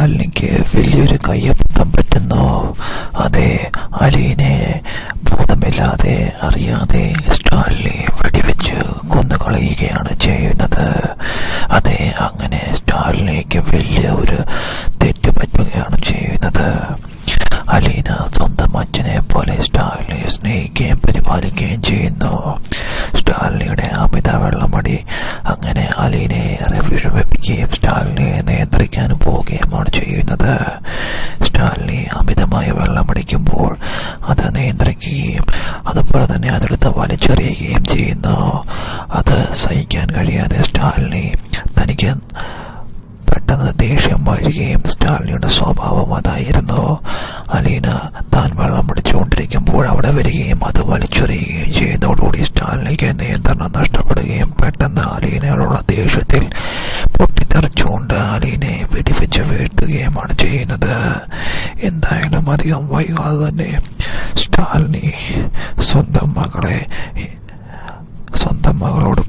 സ്റ്റാലിനിക്ക് വലിയൊരു കയ്യബദ്ധം പറ്റുന്നു. അതെ, അലീനെ ബോധമില്ലാതെ അറിയാതെ സ്റ്റാലിനെ വെടിവെച്ച് കൊന്നുകളയുകയാണ് ചെയ്യുന്നത്. അതെ, അങ്ങനെ സ്റ്റാലിനിക്ക് വലിയ ഒരു തെറ്റ് പറ്റുകയാണ് ചെയ്യുന്നത്. അലീന സ്വന്തം അച്ഛനെ പോലെ സ്റ്റാലിനെ സ്നേഹിക്കുകയും പരിപാലിക്കുകയും ചെയ്യുന്നു. സ്റ്റാലിനിയുടെ അമിത വെള്ളമടി അങ്ങനെ അലീനെ ഏറെ വിഷമിപ്പിക്കുകയും സ്റ്റാലിനെ നിയന്ത്രിക്കാനും പോവുകയുമാണ് ചെയ്യുന്നത്. സ്റ്റാലിനി അമിതമായി വെള്ളമടിക്കുമ്പോൾ അത് നിയന്ത്രിക്കുകയും അതുപോലെ തന്നെ അതെടുത്ത് വലിച്ചെറിയുകയും ചെയ്യുന്നു. അത് സഹിക്കാൻ കഴിയാതെ സ്റ്റാലിനി തനിക്ക് പെട്ടെന്ന് ദേഷ്യം വരികയും സ്റ്റാലിനിയുടെ സ്വഭാവം അതായിരുന്നു. അലീന താൻ വെള്ളം പിടിച്ചുകൊണ്ടിരിക്കുമ്പോൾ അവിടെ വരികയും അത് വലിച്ചെറിയുകയും ചെയ്യുന്നതോടുകൂടി സ്റ്റാലിനിക്ക് നിയന്ത്രണം നഷ്ടപ്പെടുകയും പെട്ടെന്ന് അലീനയോടുള്ള ദേഷ്യത്തിൽ പൊട്ടിത്തെറിച്ചുകൊണ്ട് അലീനെ വെടിവെച്ച് വീഴ്ത്തുകയുമാണ് ചെയ്യുന്നത്. എന്തായാലും അധികം വൈകാതെ തന്നെ സ്റ്റാലിനി സ്വന്തം മകളോട്